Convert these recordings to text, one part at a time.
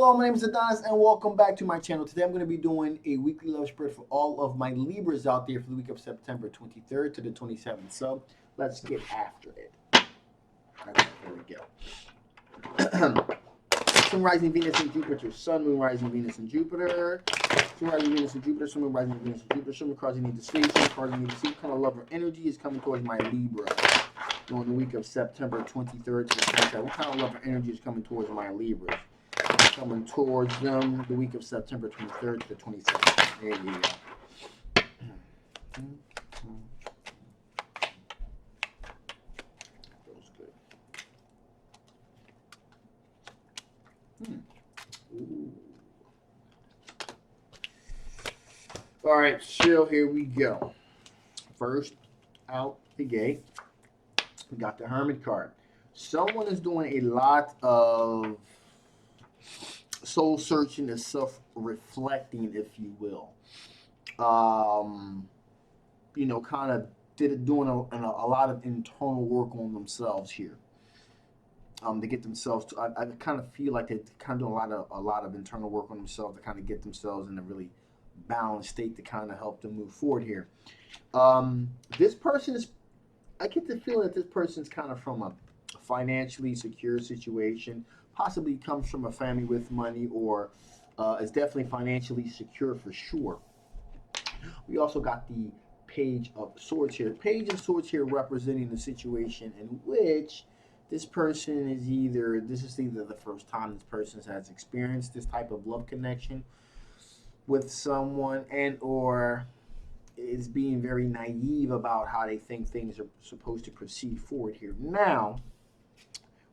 Hello, my name is Adonis, and welcome back to my channel. Today I'm going to be doing a weekly love spread for all of my Libras out there for the week of September 23rd to the 27th. So let's get after it. All right, here we go. Sun, rising Venus, and Jupiter. Sun, moon, rising Venus, and Jupiter. Sun, rising Venus, and Jupiter. Sun, moon, rising Venus, and Jupiter. Sun, moon, crossing into space. Sun, crossing into sea. What kind of love or energy is coming towards my Libra during the week of September 23rd to the 27th? What kind of love or energy is coming towards my Libras? Coming towards them the week of September 23rd to the 27th. There you go. Feels good. Ooh. All right, so here we go. First out the gate, we got the Hermit card. Someone is doing a lot of soul searching and self-reflecting, if you will. Kind of doing a lot of internal work on themselves here. To get themselves to, I kind of feel like they kind of do a lot of internal work on themselves to kind of get themselves in a really balanced state to kind of help them move forward here. This person is, I get the feeling that this person is kind of from a financially secure situation, possibly comes from a family with money, or is definitely financially secure for sure. We also got the Page of Swords here. Page of Swords here representing the situation in which this person is this is either the first time this person has experienced this type of love connection with someone, and or is being very naive about how they think things are supposed to proceed forward here. Now,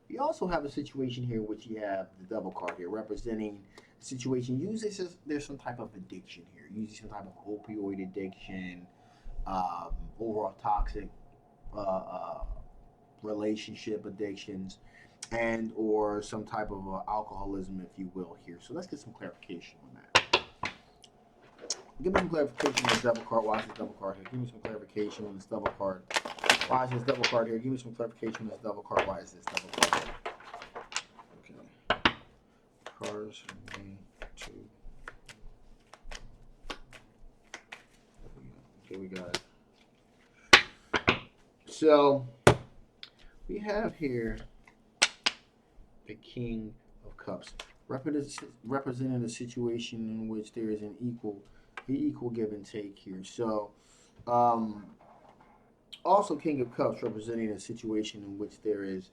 we also have a situation here which you have the Devil card here representing a situation. Usually there's some type of addiction here. Usually some type of opioid addiction, overall toxic relationship addictions, and or some type of alcoholism, if you will, here. So let's get some clarification on that. Give me some clarification on this Devil card. Why is this Devil card here? Give me some clarification on this Devil card. Why is this Devil card here? Give me some clarification on this Devil card. Why is this Devil card here? Okay. Cards. 1, 2. Okay, we got it. So we have here the King of Cups, representing a situation in which there is an equal give and take here. So, also King of Cups representing a situation in which there is,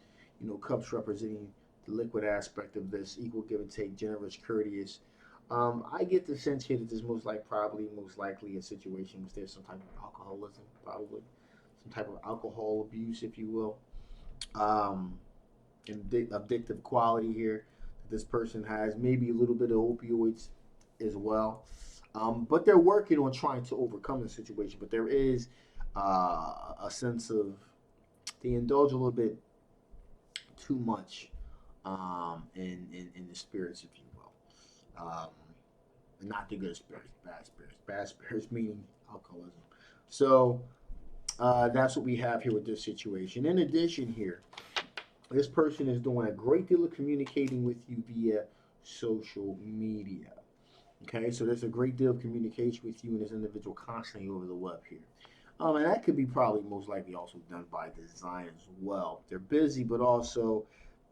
cups representing the liquid aspect of this, equal give and take, generous, courteous. I get the sense here that there's most likely a situation where there's some type of alcoholism, probably some type of alcohol abuse, if you will. Addictive quality here that this person has, maybe a little bit of opioids as well. But they're working on trying to overcome the situation. But there is a sense of they indulge a little bit too much in the spirits, if you will. Not the good spirits, bad spirits. Bad spirits meaning alcoholism. So that's what we have here with this situation. In addition here, this person is doing a great deal of communicating with you via social media. Okay, so there's a great deal of communication with you and this individual constantly over the web here. And that could be probably most likely also done by design as well. They're busy, but also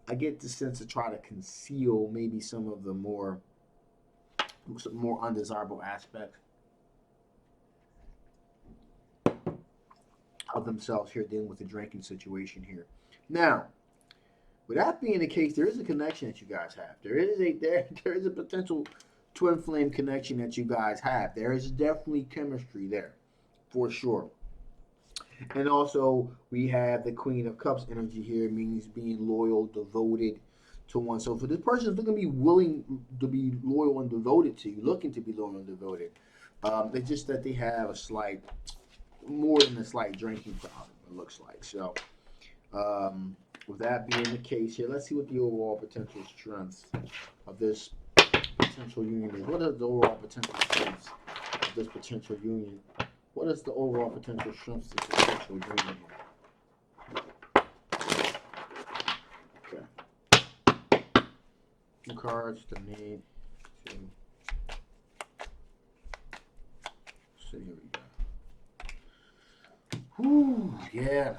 I get the sense to try to conceal maybe some of the more undesirable aspects of themselves here, dealing with the drinking situation here. Now, with that being the case, there is a connection that you guys have. There is a potential twin flame connection that you guys have. There is definitely chemistry there, for sure. And also, we have the Queen of Cups energy here, means being loyal, devoted to one. So for this person is looking to be willing to be loyal and devoted to you, looking to be loyal and devoted. It's just that they have more than a slight drinking problem, it looks like. So, with that being the case here, let's see what the overall potential strengths of this potential union is. What is the overall potential strengths of this potential union? What is the overall potential strengths of this potential union here? Okay. cards that need to. So here we go. Whew, yeah.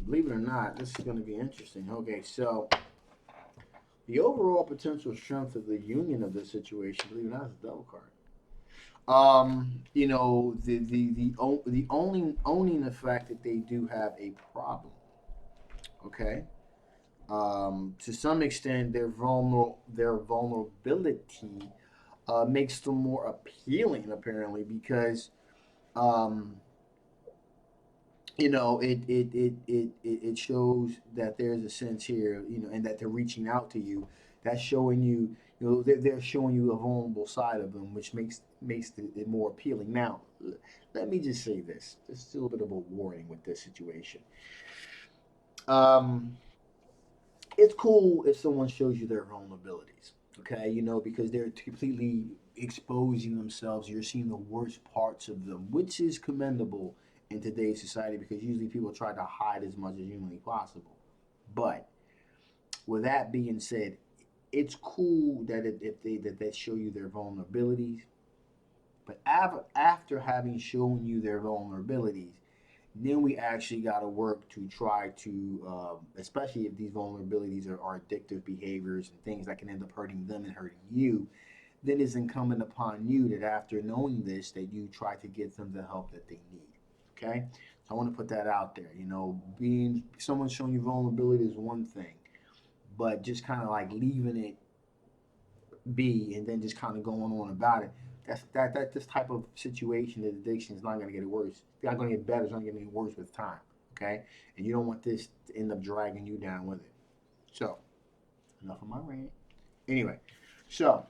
Believe it or not, this is going to be interesting. Okay, so the overall potential strength of the union of this situation, believe it or not, is a double card. You know, the owning the fact that they do have a problem. Okay. To some extent, their vulnerability makes them more appealing, apparently, because um, you know it shows that there's a sense here, you know, and that they're reaching out to you. That's showing you, you know, they're showing you a vulnerable side of them, which makes it more appealing. Now, let me just say this. There's still a bit of a warning with this situation. Um, it's cool if someone shows you their vulnerabilities, okay? You know, because they're completely exposing themselves. You're seeing the worst parts of them, which is commendable in today's society because usually people try to hide as much as humanly possible. But with that being said, it's cool that if they show you their vulnerabilities, but after having shown you their vulnerabilities, then we actually got to work to try to, especially if these vulnerabilities are addictive behaviors and things that can end up hurting them and hurting you, then it's incumbent upon you that after knowing this, that you try to get them the help that they need. Okay? So I want to put that out there. You know, being someone showing you vulnerability is one thing, but just kind of like leaving it be and then just kind of going on about it. That this type of situation, the addiction is not going to get worse. It's not going to get better. It's not going to get worse with time. Okay, and you don't want this to end up dragging you down with it. So, enough of my rant. Anyway, so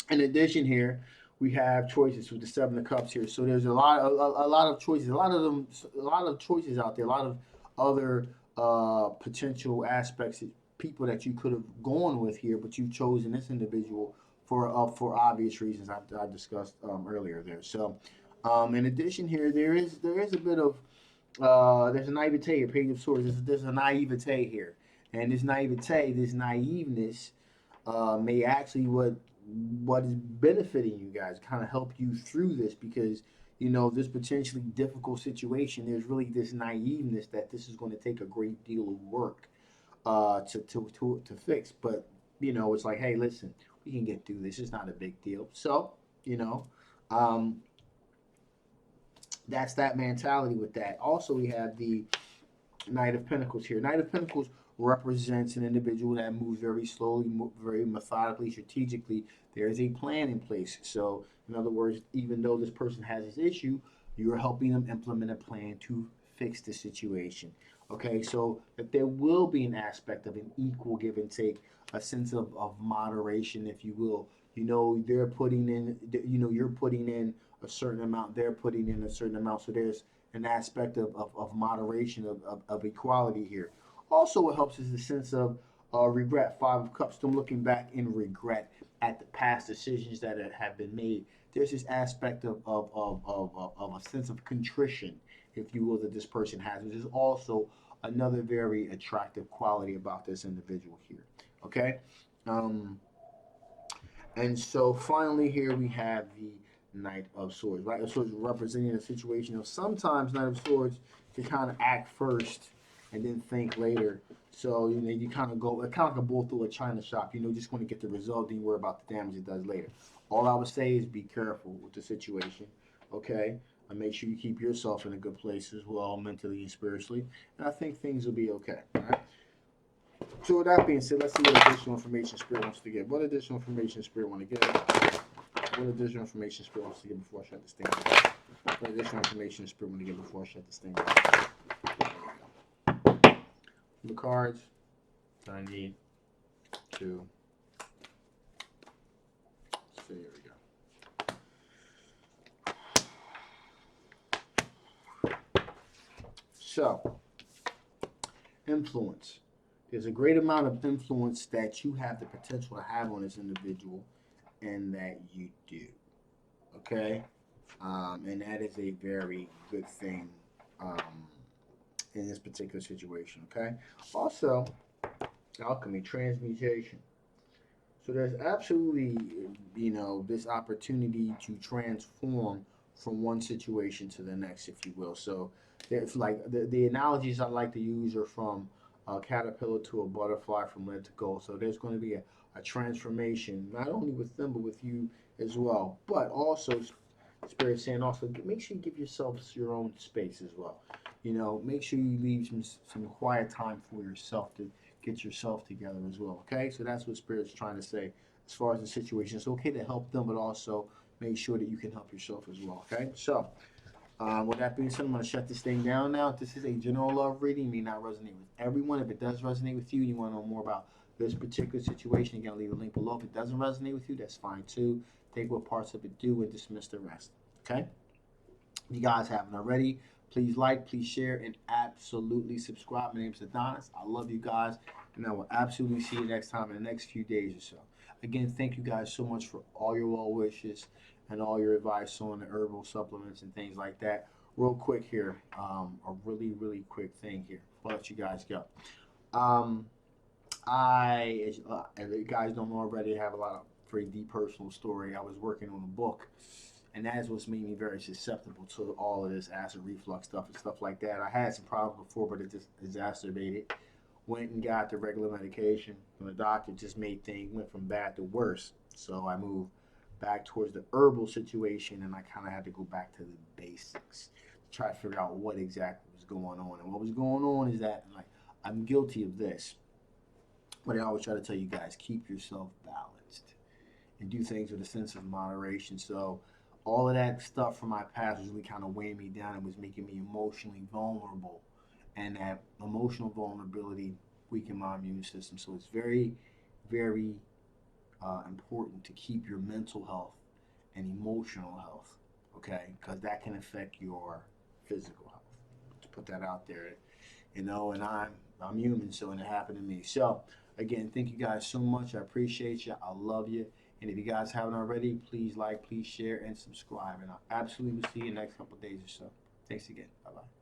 in addition here, we have choices with the Seven of Cups here. So there's a lot of choices. A lot of choices out there. A lot of other potential aspects, people that you could have gone with here, but you've chosen this individual for obvious reasons I discussed earlier there. So, in addition here, there is a bit of there's a naivete here, Page of Swords. There's a naivete here, and this naiveness, may actually what is benefiting you guys, kind of help you through this because you know this potentially difficult situation. There's really this naiveness that this is going to take a great deal of work to fix, but you know it's like, hey, listen, we can get through this. It's not a big deal. So you know, um, that's that mentality with that. Also, we have the Knight of Pentacles here. Knight of Pentacles represents an individual that moves very slowly, very methodically, strategically. There is a plan in place. So, in other words, even though this person has this issue, you're helping them implement a plan to fix the situation. Okay, so that there will be an aspect of an equal give and take, a sense of moderation, if you will. You know, they're putting in, you know, you're putting in a certain amount, they're putting in a certain amount. So there's an aspect of moderation, of equality here. Also, what helps is the sense of regret. Five of Cups, them looking back in regret at the past decisions that have been made. There's this aspect of a sense of contrition, if you will, that this person has, which is also another very attractive quality about this individual here. Okay? Um, and so finally, here we have the Knight of Swords. Knight of Swords representing a situation of sometimes Knight of Swords can kind of act first and then think later. So you know you kind of go, it kind of go through a china shop. You know, just going to get the result, then you worry about the damage it does later. All I would say is be careful with the situation, okay? And make sure you keep yourself in a good place as well, mentally and spiritually. And I think things will be okay. All right. So with that being said, let's see what additional information Spirit wants to give. What additional information Spirit want to give? What additional information Spirit wants to give before I shut this thing down? What additional information Spirit want to give before I shut this thing down? The cards that I need to. So here we go. So, influence. There's a great amount of influence that you have the potential to have on this individual, and that you do. Okay? And that is a very good thing in this particular situation. Okay? Also, Alchemy, transmutation. So there's absolutely, this opportunity to transform from one situation to the next, if you will. So there's like the analogies I like to use are from a caterpillar to a butterfly, from lead to gold. So there's going to be a transformation, not only with them, but with you as well. But also, Spirit saying also, make sure you give yourself your own space as well. Make sure you leave some quiet time for yourself to get yourself together as well. Okay, so that's what Spirit's trying to say as far as the situation. It's okay to help them, but also make sure that you can help yourself as well. Okay, so with that being said, I'm going to shut this thing down now. This is a general love reading. It may not resonate with everyone. If it does resonate with you and you want to know more about this particular situation, you got to leave a link below. If it doesn't resonate with you, that's fine too. Take what parts of it do and dismiss the rest. Okay? If you guys haven't already, please like, please share, and absolutely subscribe. My name is Adonis. I love you guys, and I will absolutely see you next time in the next few days or so. Again, thank you guys so much for all your well wishes and all your advice on the herbal supplements and things like that. Real quick here, a really, really quick thing here. I'll let you guys go. Um, as you guys don't know already, I have a lot of very deep personal story. I was working on a book, and that is what's made me very susceptible to all of this acid reflux stuff and stuff like that. I had some problems before, but it just exacerbated. Went and got the regular medication from the doctor. Just made things went from bad to worse. So I moved back towards the herbal situation, and I kind of had to go back to the basics to try to figure out what exactly was going on. And what was going on is that, like, I'm guilty of this, but I always try to tell you guys, keep yourself balanced and do things with a sense of moderation. So all of that stuff from my past was really kind of weighing me down and was making me emotionally vulnerable. And that emotional vulnerability weakened my immune system. So it's very, very important to keep your mental health and emotional health, okay? Because that can affect your physical health. To put that out there, and I'm human, so and it happened to me. So again, thank you guys so much. I appreciate you. I love you. And if you guys haven't already, please like, please share, and subscribe. And I'll absolutely see you next couple of days or so. Thanks again. Bye bye.